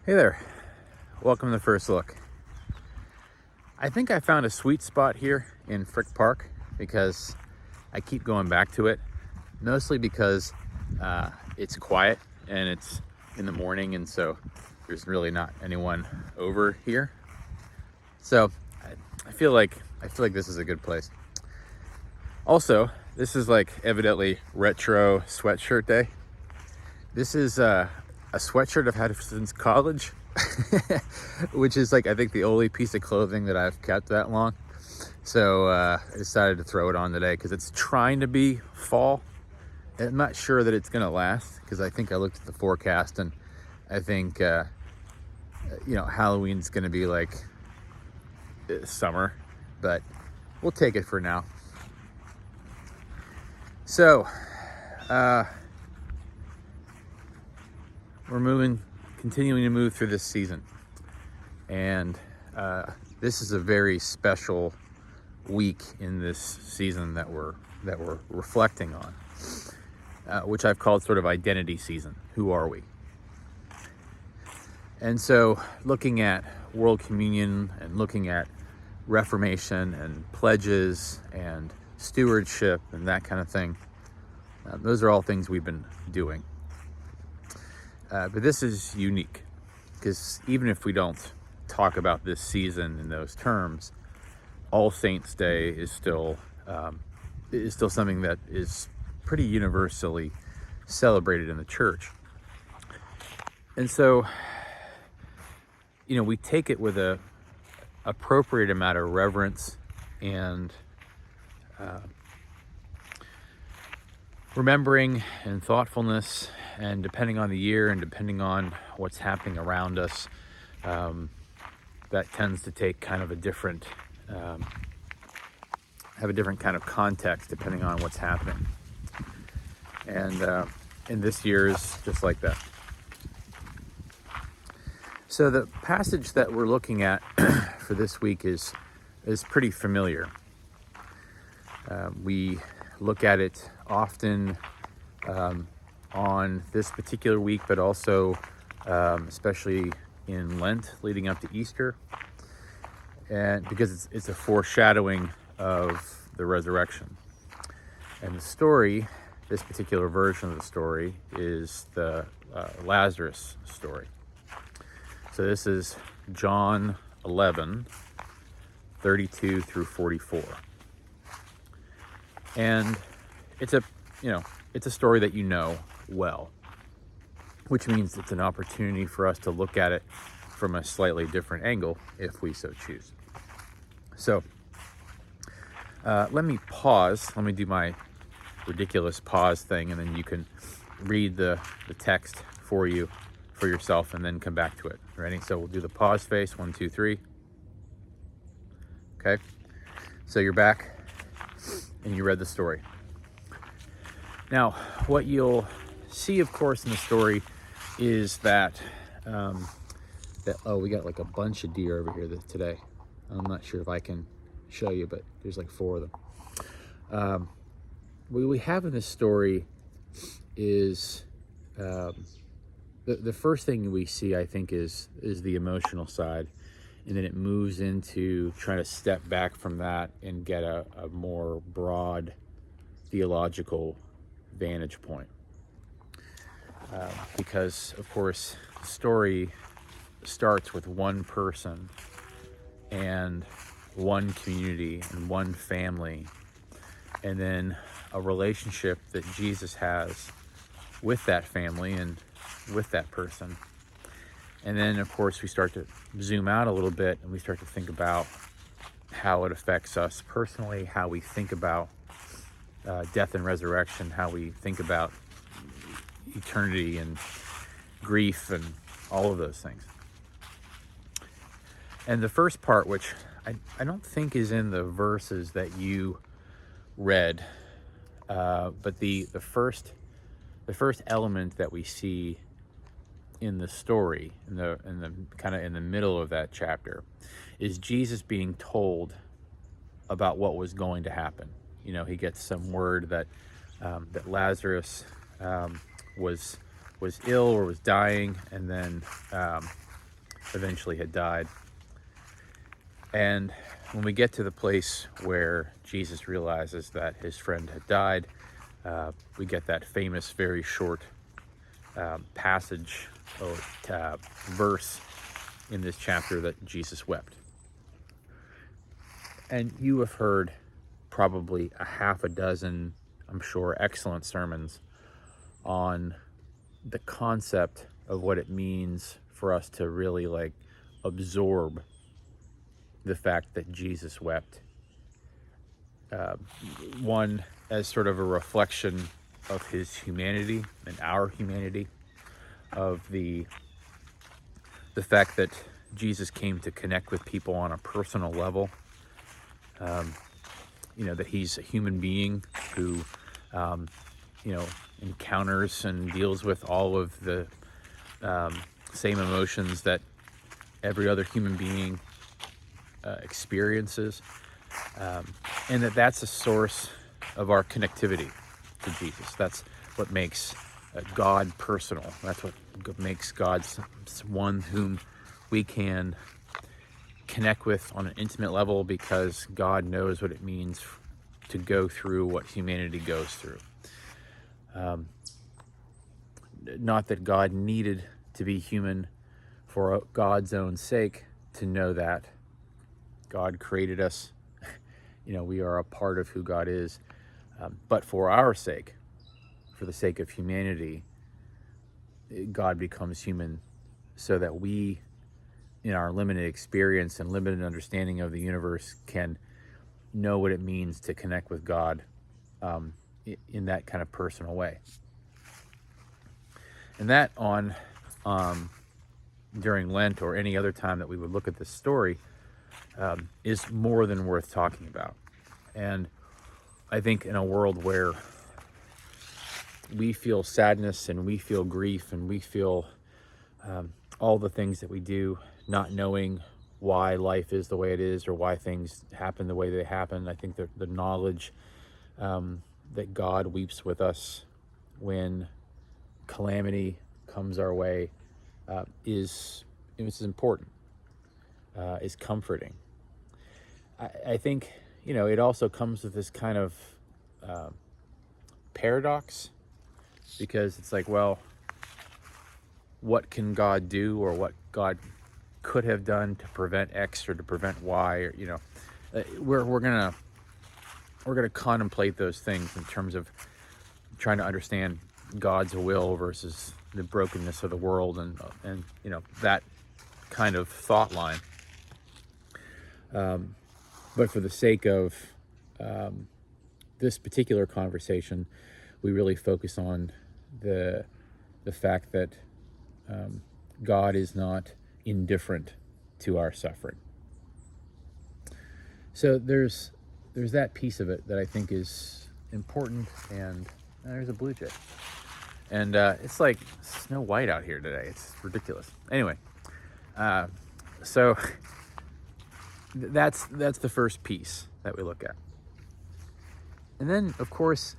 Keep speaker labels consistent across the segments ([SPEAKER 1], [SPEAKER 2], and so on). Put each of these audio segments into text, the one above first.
[SPEAKER 1] Hey there, welcome to First Look. I think I found a sweet spot here in Frick Park because I keep going back to it, mostly because it's quiet and it's in the morning, and so there's really not anyone over here. So I feel like this is a good place. Also, this is like evidently retro sweatshirt day. This is a sweatshirt I've had since college, which is like, I think, the only piece of clothing that I've kept that long. So I decided to throw it on today because it's trying to be fall. I'm not sure that it's going to last because I think I looked at the forecast and I think, Halloween's going to be like summer, but we'll take it for now. So, we're continuing to move through this season, and this is a very special week in this season that we're reflecting on, which I've called sort of identity season. Who are we? And so, looking at World Communion and looking at Reformation and pledges and stewardship and that kind of thing, those are all things we've been doing. But this is unique because even if we don't talk about this season in those terms, All Saints Day is still something that is pretty universally celebrated in the church. And so, we take it with a appropriate amount of reverence and remembering and thoughtfulness, and depending on the year and depending on what's happening around us, that tends to take kind of a different, have a different kind of context depending on what's happening. And in this year is just like that. So the passage that we're looking at for this week is pretty familiar. We look at it often on this particular week, but also especially in Lent leading up to Easter, and because it's a foreshadowing of the resurrection. And the story, this particular version of the story, is the Lazarus story. So this is John 11, 32 through 44. And it's a story that you know well, which means it's an opportunity for us to look at it from a slightly different angle if we so choose. So let me pause. Let me do my ridiculous pause thing, and then you can read the text for yourself and then come back to it. Ready? So we'll do the pause face. 1, 2, 3. Okay. So you're back and you read the story. Now, what you'll see, of course, in the story is that we got like a bunch of deer over here today. I'm not sure if I can show you, but there's like 4 of them. What we have in this story is the first thing we see, I think, is the emotional side, and then it moves into trying to step back from that and get a more broad theological vantage point. Because, of course, the story starts with one person and one community and one family, and then a relationship that Jesus has with that family and with that person. And then, of course, we start to zoom out a little bit and we start to think about how it affects us personally, how we think about death and resurrection, how we think about eternity and grief and all of those things. And the first part, which I don't think is in the verses that you read, but the first element that we see in the story, in the kind of in the middle of that chapter, is Jesus being told about what was going to happen. He gets some word that Lazarus was ill or was dying, and then eventually had died. And when we get to the place where Jesus realizes that his friend had died, we get that famous, very short passage or verse in this chapter that Jesus wept. And you have heard probably a half a dozen, I'm sure, excellent sermons on the concept of what it means for us to really like absorb the fact that Jesus wept. One as sort of a reflection of his humanity and our humanity, of the fact that Jesus came to connect with people on a personal level. That he's a human being who, encounters and deals with all of the same emotions that every other human being experiences, and that's a source of our connectivity to Jesus. That's what makes God personal. That's what makes God one whom we can connect with on an intimate level, because God knows what it means to go through what humanity goes through. Not that God needed to be human for God's own sake to know that. God created us. We are a part of who God is. But for our sake, for the sake of humanity, God becomes human so that we, in our limited experience and limited understanding of the universe, can know what it means to connect with God in that kind of personal way. And that during Lent or any other time that we would look at this story is more than worth talking about. And I think in a world where we feel sadness and we feel grief and we feel all the things that we do, not knowing why life is the way it is or why things happen the way they happen, I think the knowledge that God weeps with us when calamity comes our way is important, is comforting. I think, it also comes with this kind of paradox, because it's like, well, what can God do, or what God could have done to prevent X or to prevent Y, or we're gonna contemplate those things in terms of trying to understand God's will versus the brokenness of the world, and that kind of thought line. But for the sake of this particular conversation, we really focus on the fact that God is not indifferent to our suffering. So there's that piece of it that I think is important. And there's a blue jay, and it's like Snow White out here today. It's ridiculous. Anyway, so that's the first piece that we look at. And then, of course,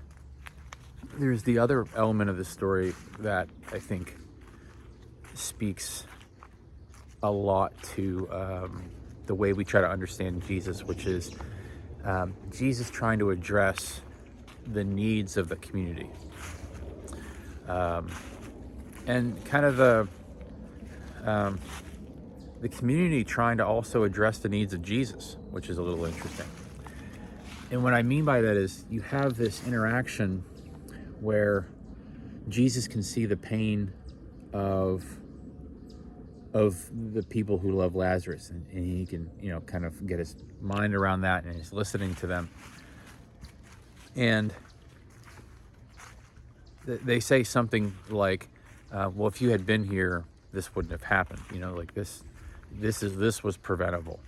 [SPEAKER 1] there's the other element of the story that I think speaks a lot to the way we try to understand Jesus, which is Jesus trying to address the needs of the community. And kind of the community trying to also address the needs of Jesus, which is a little interesting. And what I mean by that is you have this interaction where Jesus can see the pain of the people who love Lazarus, and he can, kind of get his mind around that, and he's listening to them. And they say something like, well, if you had been here, this wouldn't have happened. Like this was preventable.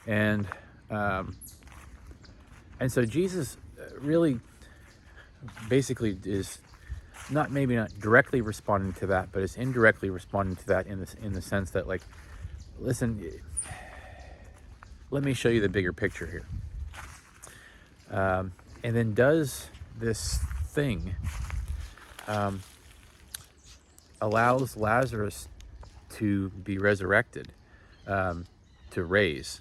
[SPEAKER 1] And so Jesus really basically is maybe not directly responding to that, but is indirectly responding to that in the sense that, like, listen, let me show you the bigger picture here. And then does this thing, allows Lazarus to be resurrected, to raise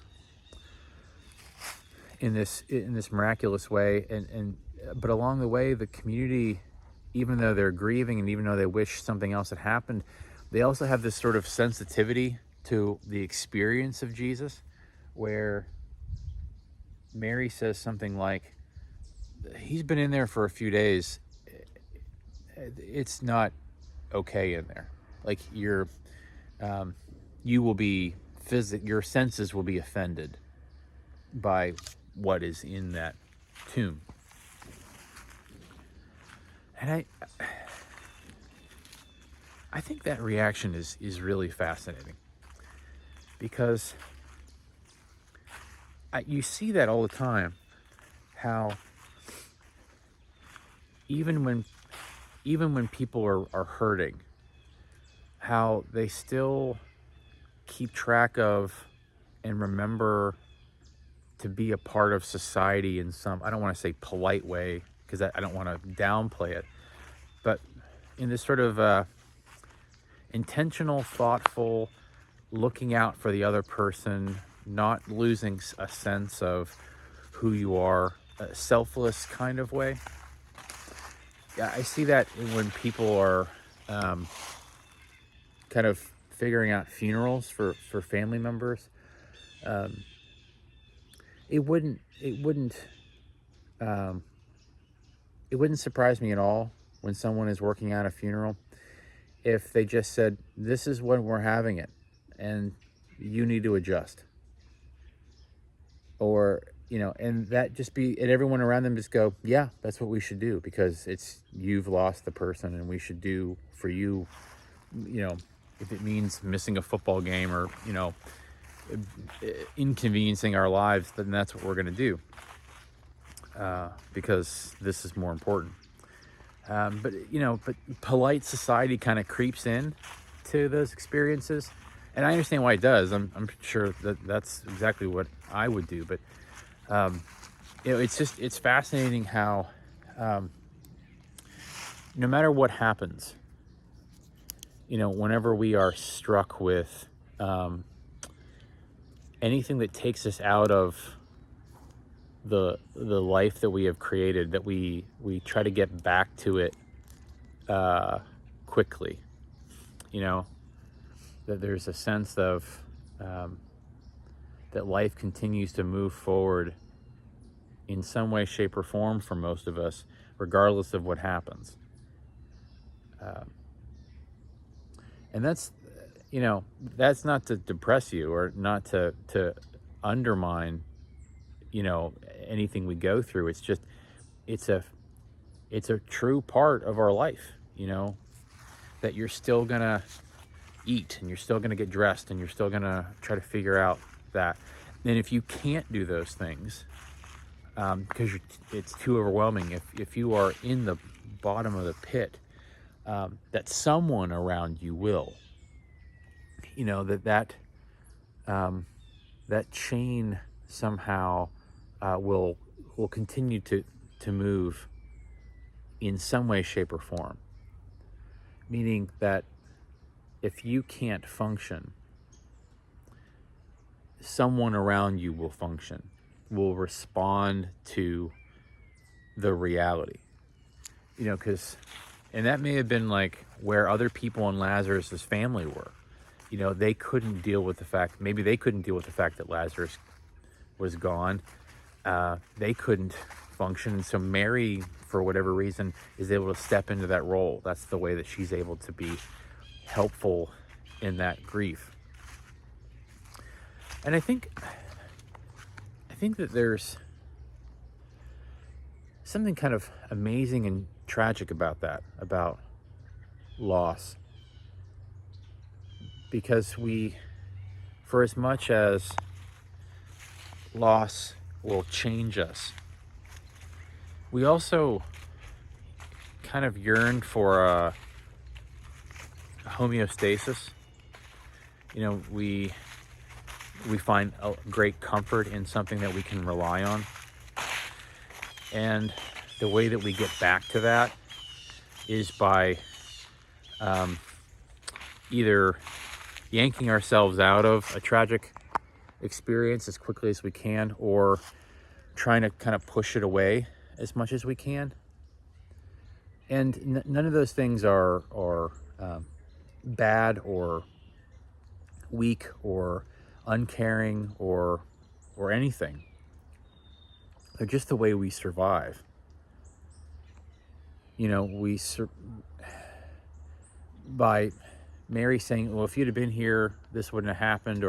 [SPEAKER 1] in this miraculous way. But along the way, the community, even though they're grieving and even though they wish something else had happened, they also have this sort of sensitivity to the experience of Jesus, where Mary says something like, he's been in there for a few days. It's not okay in there. Like you will be your senses will be offended by what is in that tomb. And I think that reaction is really fascinating, because you see that all the time, how even when people are hurting, how they still keep track of and remember to be a part of society in some, I don't want to say polite way, because I don't want to downplay it, but in this sort of intentional, thoughtful, looking out for the other person, not losing a sense of who you are, a selfless kind of way. Yeah, I see that when people are kind of figuring out funerals for family members. It wouldn't surprise me at all when someone is working out a funeral if they just said, this is when we're having it and you need to adjust. Or, and that just be, and everyone around them just go, yeah, that's what we should do, because you've lost the person and we should do for you, if it means missing a football game or, inconveniencing our lives, then that's what we're going to do, because this is more important. But polite society kind of creeps in to those experiences, and I understand why it does. I'm sure that's exactly what I would do. But it's fascinating how no matter what happens, whenever we are struck with anything that takes us out of the life that we have created, that we try to get back to it quickly, that there's a sense of that life continues to move forward in some way, shape, or form for most of us, regardless of what happens. And that's not to depress you or not to undermine anything we go through. It's just it's a true part of our life, that you're still gonna eat and you're still gonna get dressed and you're still gonna try to figure out that. And if you can't do those things because it's too overwhelming, if you are in the bottom of the pit, that someone around you will, that chain somehow will continue to move in some way, shape, or form. Meaning that if you can't function, someone around you will function, will respond to the reality. And that may have been like where other people in Lazarus's family were. They couldn't deal with the fact, maybe they couldn't deal with the fact that Lazarus was gone. They couldn't function. And so Mary, for whatever reason, is able to step into that role. That's the way that she's able to be helpful in that grief. And I think that there's something kind of amazing and tragic about that, about loss. Because for as much as loss will change us, we also kind of yearn for a homeostasis. We find a great comfort in something that we can rely on. And the way that we get back to that is by either yanking ourselves out of a tragic experience as quickly as we can, or trying to kind of push it away as much as we can. And none of those things are bad or weak or uncaring or anything. They're just the way we survive. You know, by Mary saying, well, if you'd have been here, this wouldn't have happened,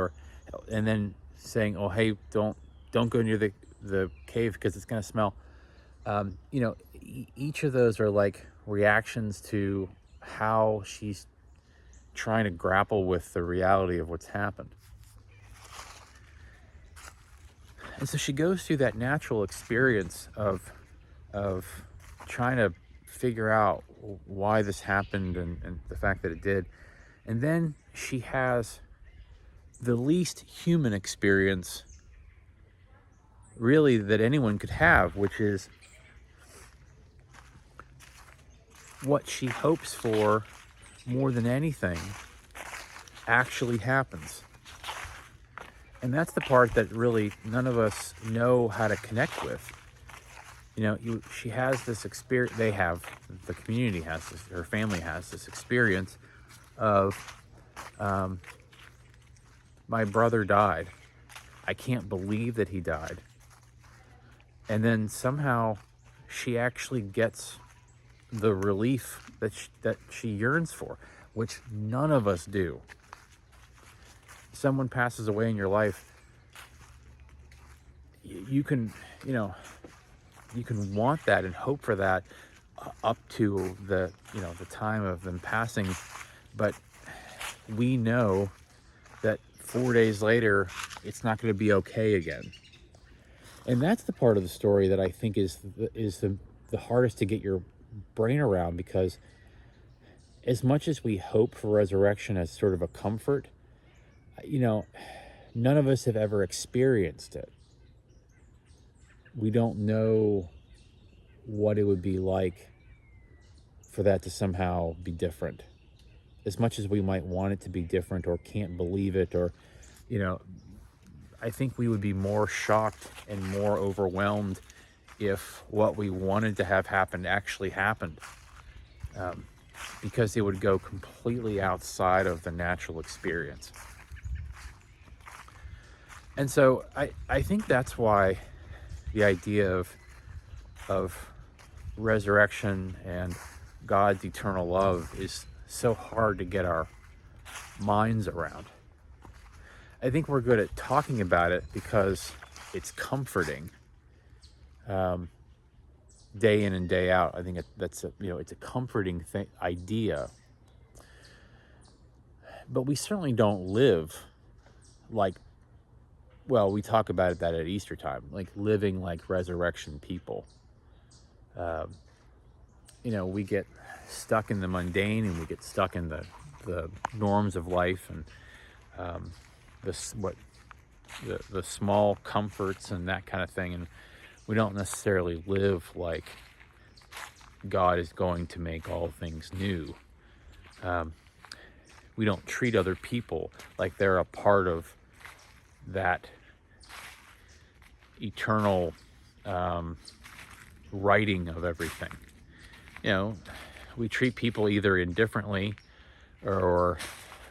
[SPEAKER 1] and then saying, oh, hey, don't go near the cave because it's going to smell. You know, each of those are like reactions to how she's trying to grapple with the reality of what's happened. And so she goes through that natural experience of trying to figure out why this happened and the fact that it did. And then she has the least human experience really that anyone could have, which is what she hopes for more than anything actually happens. And that's the part that really none of us know how to connect with. You know, she has this experience, the community has this, her family has this experience of, my brother died. I can't believe that he died. And then somehow she actually gets the relief that she yearns for, which none of us do. Someone passes away in your life, you can want that and hope for that up to the time of them passing, but we know that 4 days later it's not going to be okay again. And that's the part of the story that I think is the hardest to get your brain around, because as much as we hope for resurrection as sort of a comfort, none of us have ever experienced it. We don't know what it would be like for that to somehow be different. As much as we might want it to be different or can't believe it, or, I think we would be more shocked and more overwhelmed if what we wanted to have happen actually happened, because it would go completely outside of the natural experience. And so I think that's why the idea of resurrection and God's eternal love is so hard to get our minds around. I think we're good at talking about it because it's comforting, day in and day out. I think it's a comforting idea. But we certainly don't live like, well, we talk about that at Easter time, like living like resurrection people. We get stuck in the mundane, and we get stuck in the norms of life, and the small comforts and that kind of thing, and we don't necessarily live like God is going to make all things new. We don't treat other people like they're a part of that eternal writing of everything. We treat people either indifferently, or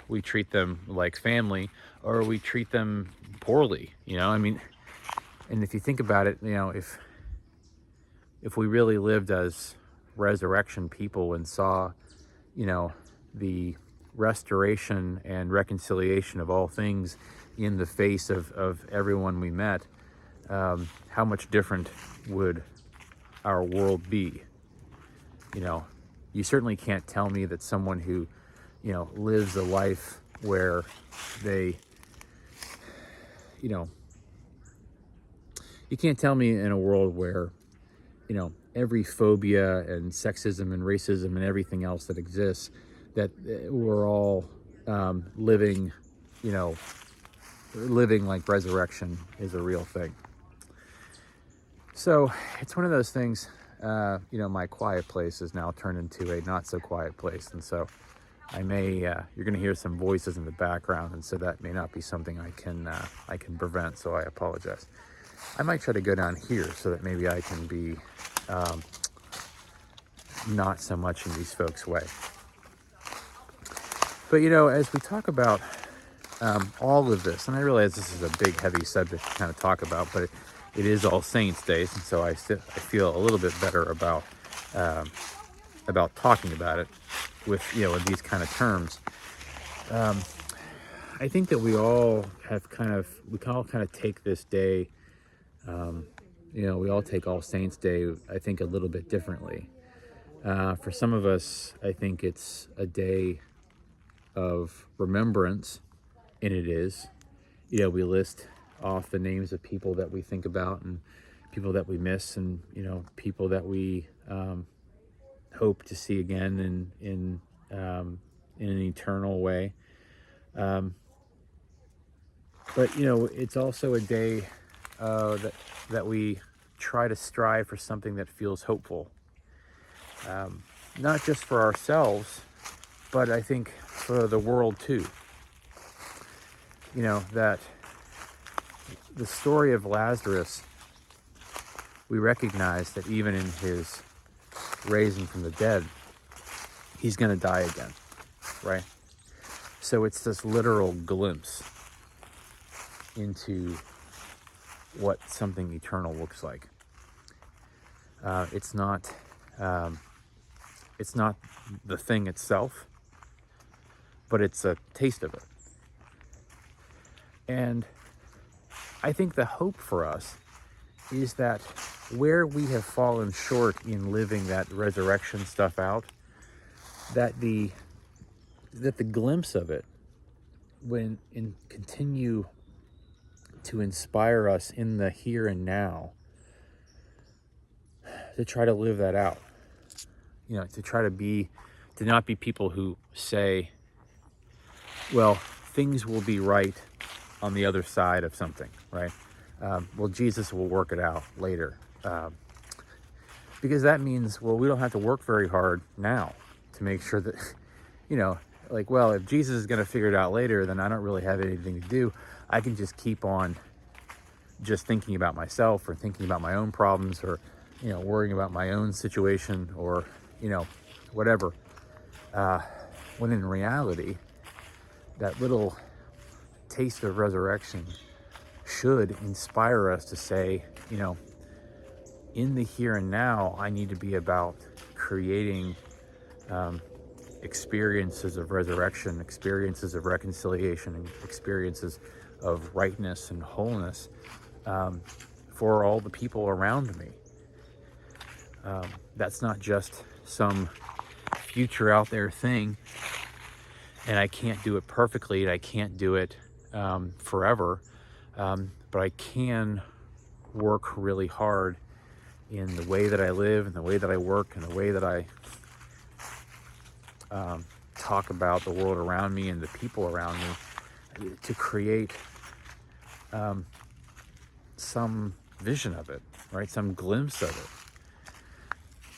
[SPEAKER 1] we treat them like family, or we treat them poorly. And if you think about it, if we really lived as resurrection people and saw, the restoration and reconciliation of all things in the face of everyone we met, how much different would our world be? You certainly can't tell me that someone who, lives a life where they, you can't tell me in a world where, every phobia and sexism and racism and everything else that exists, that we're all living like resurrection is a real thing. So it's one of those things, my quiet place is now turned into a not so quiet place. And so I may you're going to hear some voices in the background, and so that may not be something I can prevent. So I apologize. I might try to go down here so that maybe I can be not so much in these folks' way. But as we talk about all of this, and I realize this is a big, heavy subject to kind of talk about, but it is All Saints Days, and so I feel a little bit better about talking about it with in these kind of terms. I think that we all kind of take this day. We all take All Saints Day, I think, a little bit differently. For some of us, I think it's a day of remembrance, and it is. We list off the names of people that we think about and people that we miss, and people that we hope to see again in an eternal way. But it's also a day that we try to strive for something that feels hopeful, not just for ourselves, but I think for the world too. That the story of Lazarus, we recognize that even in his raising from the dead, he's going to die again, right? So it's this literal glimpse into what something eternal looks like. It's not the thing itself, but it's a taste of it. And I think the hope for us is that where we have fallen short in living that resurrection stuff out, that the glimpse of it continue to inspire us in the here and now to try to live that out. To not be people who say, well, things will be right on the other side of something, right? Well, Jesus will work it out later. Because that means, well, we don't have to work very hard now to make sure that, well, if Jesus is going to figure it out later, then I don't really have anything to do. I can just keep on just thinking about myself, or thinking about my own problems, or, worrying about my own situation, or, whatever. When in reality, that little taste of resurrection should inspire us to say, in the here and now, I need to be about creating experiences of resurrection, experiences of reconciliation, and experiences of rightness and wholeness for all the people around me. That's not just some future out there thing, and I can't do it perfectly, and I can't do it forever, but I can work really hard in the way that I live, and the way that I work, and the way that I talk about the world around me and the people around me, to create some vision of it, right? Some glimpse of it.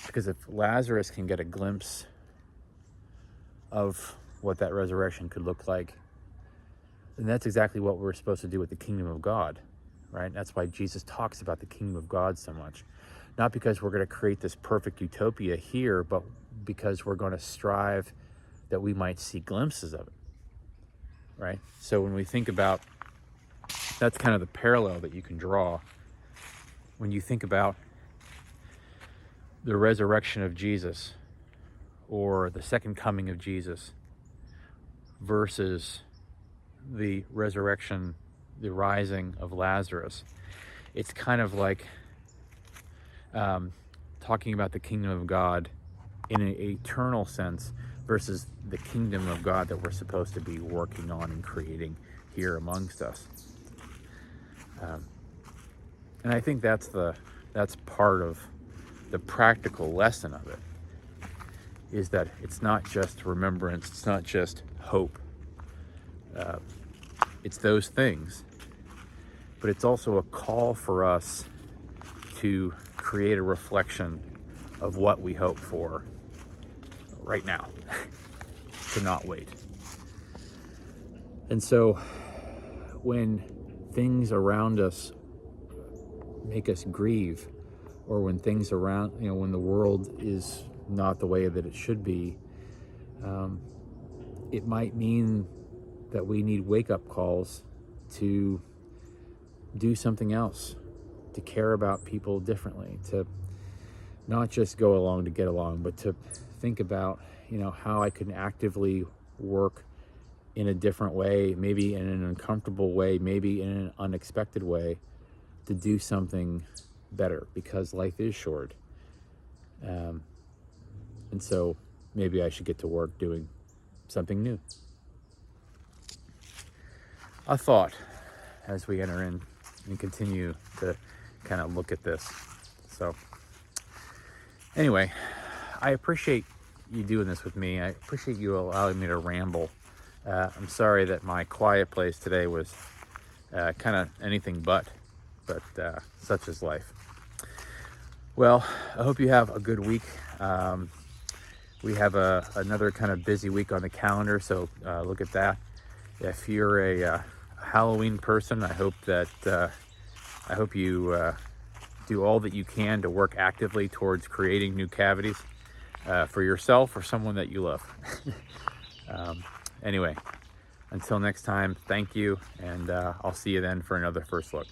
[SPEAKER 1] Because if Lazarus can get a glimpse of what that resurrection could look like, then that's exactly what we're supposed to do with the kingdom of God, right? That's why Jesus talks about the kingdom of God so much. Not because we're going to create this perfect utopia here, but because we're going to strive that we might see glimpses of it, right? So when we think about, that's kind of the parallel that you can draw when you think about the resurrection of Jesus, or the second coming of Jesus, versus the resurrection, the rising of Lazarus. It's kind of like talking about the kingdom of God in an eternal sense versus the kingdom of God that we're supposed to be working on and creating here amongst us. And I think that's part of the practical lesson of it, is that it's not just remembrance, it's not just hope. It's those things, but it's also a call for us to create a reflection of what we hope for right now. to not wait. And so when things around us make us grieve, or when things around, when the world is not the way that it should be, it might mean that we need wake-up calls to do something else, to care about people differently, to not just go along to get along, but to think about, how I can actively work in a different way, maybe in an uncomfortable way, maybe in an unexpected way, to do something better, because life is short. And so maybe I should get to work doing something new. A thought as we enter in and continue to kind of look at this. So anyway, I appreciate you doing this with me. I appreciate you allowing me to ramble. I'm sorry that my quiet place today was kind of anything but such is life. Well, I hope you have a good week. We have another kind of busy week on the calendar, so look at that. If you're a Halloween person, I hope you do all that you can to work actively towards creating new cavities for yourself or someone that you love. Anyway, until next time, thank you, and I'll see you then for another First Look.